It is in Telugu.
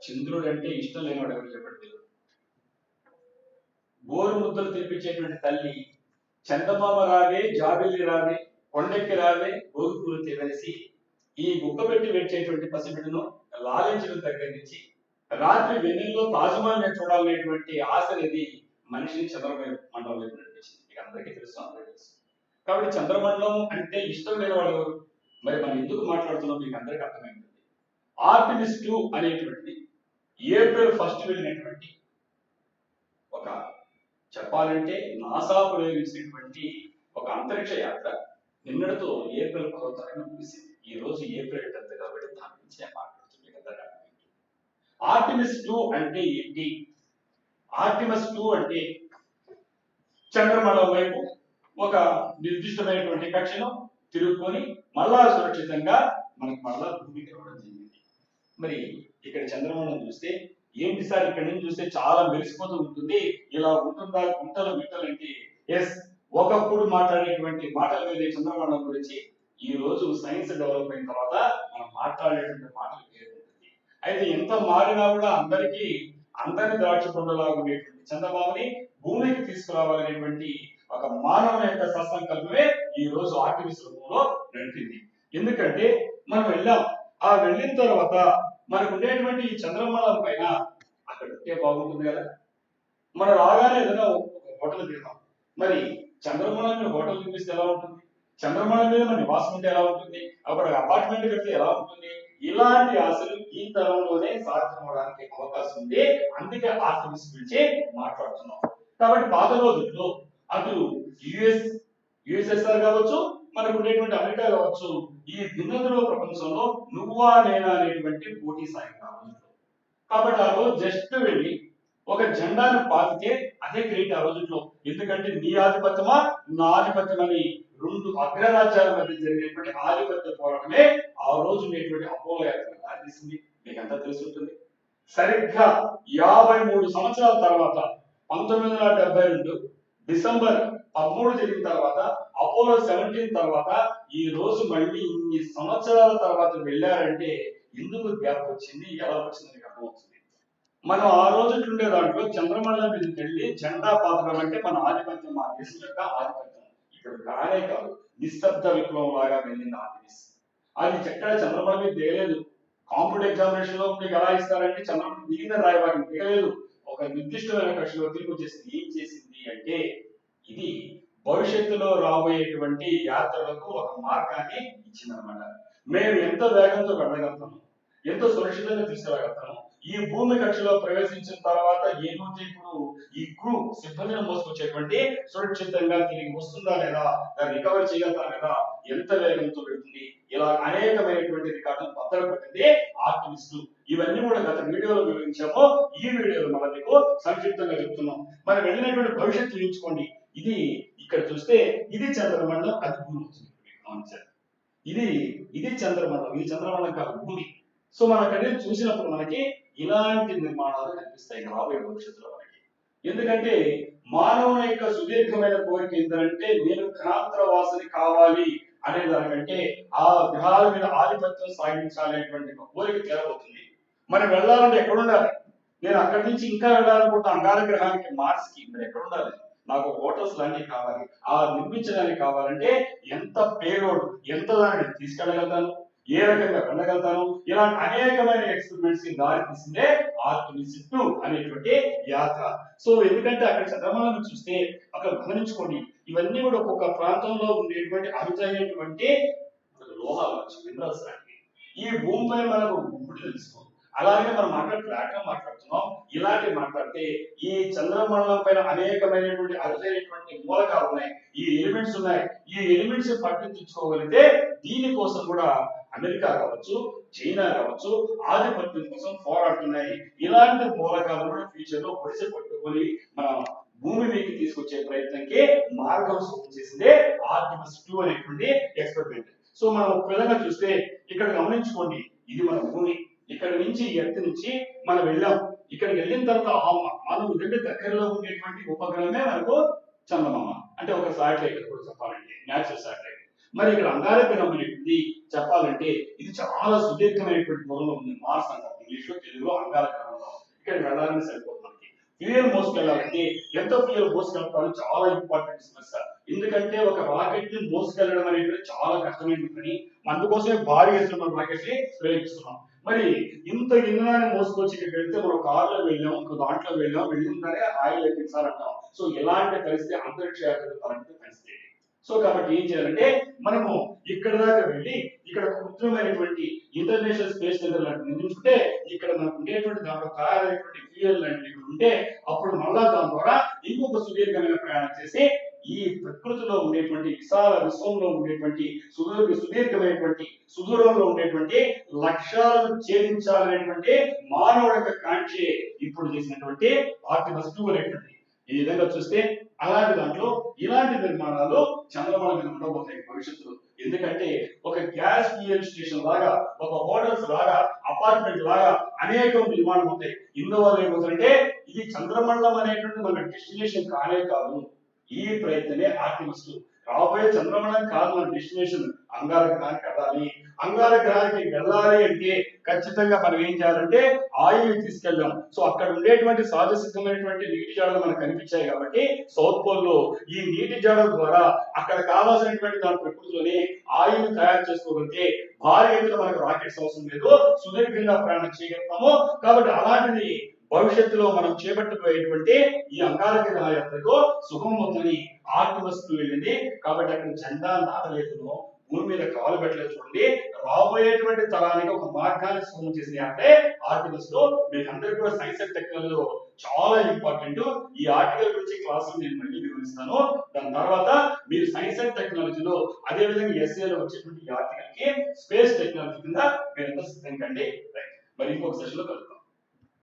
చంద్రుడు అంటే ఇష్టం లేనివాడు ఎవరు చెప్పండి. గోరు ముద్దలు తినిపించేటువంటి తల్లి చందమామ రావే, జాబిల్లి రావే, కొండెక్కి రావే, గోగుపూలు తినేసి ఈ గుక్క పెట్టి పెట్టేటువంటి పసిబిడ్డను లాలించడం దగ్గర నుంచి రాత్రి వెన్నెల్లో తాజ్మహల్ నేను చూడాలనేటువంటి ఆశ అనేది మనిషిని చంద్రమండలం వైపు నడిపించింది. మీకు అందరికీ తెలుసు, అందరికీ తెలుసు. కాబట్టి చంద్రమండలం అంటే ఇష్టం లేని వాళ్ళు ఎవరు? మరి మనం ఎందుకు మాట్లాడుతున్నాం మీకు అందరికీ అర్థమైంది. ఆర్టిమిస్ 2 అనేటువంటి ఏప్రిల్ 1 వెళ్ళినటువంటి ఒక చెప్పాలంటే నాసా ప్రయోగించినటువంటి ఒక అంతరిక్ష యాత్ర నిన్నటితో ఏప్రిల్ 10 ముగిసింది. ఈ రోజు ఏప్రిల్ 10 కాబట్టి దాని గురించి నేను మాట్లాడుతున్నాను కదా. ఆర్టిమిస్ 2 అంటే ఏంటి? ఆర్టిమిస్ 2 అంటే చంద్రమండలం వైపు ఒక నిర్దిష్టమైనటువంటి కక్షను తిరుగుకొని మళ్ళా సురక్షితంగా మనకు మళ్ళా భూమికి రావడం జరిగింది. మరి ఇక్కడ చంద్రమండలం చూస్తే ఏంటి సార్, ఇక్కడ నుంచి చూస్తే చాలా మెరిసిపోతూ ఉంటుంది, ఇలా ఉంటుందా గుంటలు మిట్టలు అంటే ఎస్, ఒకప్పుడు మాట్లాడేటువంటి మాటల మీద చంద్రమండలం గురించి ఈ రోజు సైన్స్ డెవలప్ అయిన తర్వాత మనం మాట్లాడేటువంటి మాటలు వేరు ఉంటుంది. అయితే ఎంత మారినా కూడా అందరిని ద్రాక్ష పండులాగా ఉండేటువంటి చంద్రబాబుని భూమికి తీసుకురావాలనేటువంటి ఒక మానవుని యొక్క సత్సంకల్పమే ఈ రోజు ఆర్టిమిస్ రూపంలో నడిపింది. ఎందుకంటే మనం వెళ్ళిన తర్వాత మనకు ఉండేటువంటి ఈ చంద్రమండలం పైన అక్కడ ఉంటే బాగుంటుంది కదా. మనం రాగానే ఏదైనా ఒక హోటల్ తింటాం, మరి చంద్రమండలం మీద హోటల్ చూపిస్తే ఎలా ఉంటుంది? చంద్రమండలం మీద మన నివాసం ఉంటే ఎలా ఉంటుంది? అప్పుడు అపార్ట్మెంట్ కడితే ఎలా ఉంటుంది? ఇలాంటి ఆశలు ఈ తరంలోనే సాధ్యమవడానికి అవకాశం ఉంది. అందుకే ఆర్టిమిస్ గురించి మాట్లాడుతున్నాం. కాబట్టి పాత రోజుల్లో అటు యుఎస్ఎస్ఆర్ కావచ్చు, మనకు ఉండేటువంటి అమెరికా కావచ్చు, ఈ భిన్నతలో ప్రపంచంలో నువ్వా నేనా అనేటువంటి పోటీ సాయం కావచ్చు. కాబట్టి ఆ రోజు జస్ట్ వెళ్ళి ఒక జెండాను పాతితే అదే గ్రేట్ ఆ రోజుల్లో. ఎందుకంటే నీ ఆధిపత్యమా నా ఆధిపత్యం అని రెండు అగ్రరాజ్యాల మధ్య జరిగినటువంటి ఆధిపత్య పోరాటమే ఆ రోజు ఉండేటువంటి అపోలో యాత్ర దారితీసింది. మీకు అంతా తెలిసి ఉంటుంది. సరిగ్గా 53 సంవత్సరాల తర్వాత 1972 డిసెంబర్ 13 జరిగిన తర్వాత అపోలో 17 తర్వాత ఈ రోజు మళ్ళీ ఇన్ని సంవత్సరాల తర్వాత వెళ్ళారంటే ఎందుకు గ్యాప్ వచ్చింది, ఎలా వచ్చింది మీకు అర్థమవుతుంది. మనం ఆ రోజు ఉండే దాంట్లో చంద్రమండలం మీదకి వెళ్ళి జెండా పాతడం అంటే మన ఆధిపత్యం, మా దేశం యొక్క ఆధిపత్యం. ఇక్కడ కానే కాదు, నిశ్శబ్ద విప్లవం లాగా వెళ్ళింది ఆర్టిమిస్. అది ఎక్కడ చంద్రమండలం మీద దిగలేదు. కాంపిటేటివ్ ఎగ్జామినేషన్ లో మీకు ఎలా ఇస్తారంటే చంద్రమండలం దిగిన రాయవాడిని దిగలేదు. ఒక నిర్దిష్టమైన కక్షలో తిరిగి వచ్చేసింది. ఏం చేసింది అంటే ఇది భవిష్యత్తులో రాబోయేటువంటి యాత్రలకు ఒక మార్గాన్ని ఇచ్చిందనమాట. మేము ఎంత వేగంతో వెళ్ళగలుగుతాము, ఎంతో సురక్షితంగా తీసుకురాగలుగుతాము. ఈ భూమి కక్షలో ప్రవేశించిన తర్వాత ఏమవుతే ఇప్పుడు ఈ క్రూ సిబ్బందిని మోసుకొచ్చేటువంటి సురక్షితంగా తిరిగి వస్తుందా లేదా, దాన్ని రికవర్ చేయగలుగుతా లేదా, ఎంత వేగంతో వెళ్తుంది, ఇలా అనేకమైనటువంటి రికార్డులు బద్దలు పెట్టింది ఆర్టిమిస్. ఇవన్నీ కూడా గత వీడియోలో వివరించాము. ఈ వీడియోలో మనం మీకు సంక్షిప్తంగా చెప్తున్నాం. మనం వెళ్ళినటువంటి భవిష్యత్తు ఊహించుకోండి. ఇది ఇక్కడ చూస్తే ఇది చంద్రమండలం, అది భూమి అవుతుంది. ఇది చంద్రమండలం, ఇది చంద్రమండలం కాదు, భూమి. సో మనం అక్కడ చూసినప్పుడు మనకి ఇలాంటి నిర్మాణాలు కనిపిస్తాయి రాబోయే భవిష్యత్తులో మనకి. ఎందుకంటే మానవుని యొక్క సుదీర్ఘమైన కోరిక ఏంటంటే నేను ఘనాంతరవాసిని కావాలి అనే దానికంటే ఆ గ్రహాల మీద ఆధిపత్యం సాగించాలనేటువంటి కోరిక తెరబోతుంది. మనం వెళ్ళాలంటే ఎక్కడ ఉండాలి? నేను అక్కడి నుంచి ఇంకా వెళ్ళాలనుకుంటే అంగార గ్రహానికి, మార్స్కి. మరి ఎక్కడ ఉండాలి? నాకు హోటల్స్ అన్నీ కావాలి. ఆ నిర్మించడానికి కావాలంటే ఎంత పేలోడ్, ఎంత దాన్ని తీసుకెళ్ళగలుగుతాను, ఏ రకంగా వెళ్ళగలుగుతాను, ఇలాంటి అనేకమైన ఎక్స్పెరిమెంట్స్ కి దారి తీసిందే ఆర్టిమిస్ 2 అనేటువంటి యాత్ర. సో ఎందుకంటే అక్కడ చంద్రమండలం చూస్తే అక్కడ గమనించుకోండి, ఇవన్నీ కూడా ఒక్కొక్క ప్రాంతంలో ఉండేటువంటి అరుదైనటువంటి లోహాలు, మినరల్స్ లాంటివి. ఈ భూమిపై మనకు గుంపుడు తెలుసుకో. అలాగే మనం ప్లాటినం మాట్లాడుతున్నాం. ఇలాంటివి మాట్లాడితే ఈ చంద్రమండలం పైన అనేకమైనటువంటి అరుదైనటువంటి మూలకాలు ఉన్నాయి, ఈ ఎలిమెంట్స్ ఉన్నాయి. ఈ ఎలిమెంట్స్ పట్టించుకోగలిగితే దీనికోసం కూడా అమెరికా కావచ్చు, చైనా కావచ్చు, ఆధిపత్యం కోసం పోరాడుతున్నాయి. ఇలాంటి మూలకాలను కూడా ఫ్యూచర్ లో పొడిసి పట్టుకొని మన భూమి మీదకి తీసుకొచ్చే ప్రయత్నంకి మార్గం చేసిందే ఆర్టిమిస్ 2 అనేటువంటి ఎక్స్పెరిమెంట్. సో మనం ఒక విధంగా చూస్తే ఇక్కడ గమనించుకోండి, ఇది మన భూమి. ఇక్కడ నుంచి ఎర్త్ నుంచి మనం వెళ్ళాం. ఇక్కడికి వెళ్ళిన తర్వాత మనం దగ్గరలో ఉండేటువంటి ఉపగ్రహమే మనకు చందమామ, అంటే ఒక శాటిలైట్ కూడా చెప్పాలంటే, న్యాచురల్ శాటిలైట్. మరి ఇక్కడ అంగారక గ్రహం చెప్పాలంటే ఇది చాలా సుదీర్ఘమైనటువంటి దూరంలో ఉంది. మార్స్ అంటారు ఇంగ్లీష్ తెలుగులో అంగారకరంలో ఇక్కడ వెళ్ళాలని సరిపోతుంది మనకి. ఫ్యూయల్ మోసుకెళ్ళాలంటే ఎంత ఫ్యూయల్ మోసుకెళ్తారో చాలా ఇంపార్టెంట్ సమస్య. ఎందుకంటే ఒక రాకెట్ ని మోసుకెళ్ళడం అనేది చాలా కష్టమైన పని. అందుకోసమే భారీ ఎత్తున మన రాకెట్ ని ప్రయోగిస్తున్నాం. మరి ఇంత ఇంధనాన్ని మోసుకొచ్చి ఇక్కడికి వెళ్తే మనం కారులో వెళ్ళాం, ఇంకో దాంట్లో వెళ్ళాం, వెళ్ళిందనే ఆయిల్ ఎక్కించాలంటాం. సో ఇలాంటి పరిస్థితి అంతరిక్ష యాత్రికుల పరిస్థితి. సో కాబట్టి ఏం చేయాలంటే మనము ఇక్కడ దాకా వెళ్ళి ఇక్కడ కృత్రిమైనటువంటి ఇంటర్నేషనల్ స్పేస్ సెంటర్ లాంటి నిర్మించుకుంటే ఇక్కడ మనకు ఉండేటువంటి దాంట్లో తయారైనటువంటి ఫ్యూయల్ లాంటివి ఇక్కడ ఉంటే అప్పుడు మళ్ళా దాని ద్వారా ఇంకొక సుదీర్ఘమైన ప్రయాణం చేసి ఈ ప్రకృతిలో ఉండేటువంటి విశాల విశ్వంలో ఉండేటువంటి సుదీర్ఘమైనటువంటి సుదూరంలో ఉండేటువంటి లక్ష్యాలను ఛేదించాలనేటువంటి మానవుడి యొక్క కాంక్షే ఇప్పుడు చేసినటువంటి ఆర్టిమస్ 2 అనేటువంటి. ఈ విధంగా చూస్తే అలాంటి దాంట్లో ఇలాంటి నిర్మాణాలు చంద్రమండలం మీద ఉండబోతాయి భవిష్యత్తులో. ఎందుకంటే ఒక గ్యాస్ ఫ్యూయల్ స్టేషన్ లాగా, ఒక హోటల్స్ లాగా, అపార్ట్మెంట్ లాగా అనేక నిర్మాణం అవుతాయి. ఇందువల్ల ఏమవుతుందంటే ఇది చంద్రమండలం అనేటువంటి మన డెస్టినేషన్ కానే కాదు. ఈ ప్రయత్నమే ఆర్టిమస్ 2. రాబోయే చంద్రమండలం కాదు మన డెస్టినేషన్. అంగార గ్రహానికి వెళ్ళాలి. అంగార గ్రహానికి వెళ్ళాలి అంటే ఖచ్చితంగా మనం ఏం చేయాలంటే ఆయిల్ తీసుకెళ్దాం. సో అక్కడ ఉండేటువంటి సహజ సిద్ధమైనటువంటి నీటి జాడలు మనకు కనిపించాయి కాబట్టి సౌత్ పోల్ లో ఈ నీటి జాడల ద్వారా అక్కడ కావాల్సినటువంటి దాని ప్రకృతిలోనే ఆయిల్ తయారు చేసుకోగలిగితే భారీ ఎత్తున మనకు రాకెట్స్ అవసరం లేదు, సుదీర్ఘంగా ప్రయాణం చేయగలుగుతాము. కాబట్టి అలాంటిది భవిష్యత్తులో మనం చేపట్టబోయేటువంటి ఈ అంగారక గ్రహ యాత్రకు శుభమవుతుంది. ఆర్టిమస్ 2 వెళ్ళింది కాబట్టి అక్కడ జెండా నాటలేదు, భూమి మీద కాలు పెట్టలేదు. చూడండి, రాబోయేటువంటి తరానికి ఒక మార్గాన్ని సుగమం చేసిన యాత్రే ఆర్టిమస్ 2. మీకు అందరికీ కూడా సైన్స్ అండ్ టెక్నాలజీలో చాలా ఇంపార్టెంట్. ఈ ఆర్టికల్ గురించి క్లాసులు నేను మళ్ళీ వివరిస్తాను. దాని తర్వాత మీరు సైన్స్ అండ్ టెక్నాలజీలో అదే విధంగా ఎస్ఏలో వచ్చేటువంటి ఈ ఆర్టికల్ కి స్పేస్ టెక్నాలజీ కింద మీరు ఎంత సిద్ధం కండి. మరి ఇంకొక సెషన్ లో కలుగుతాం.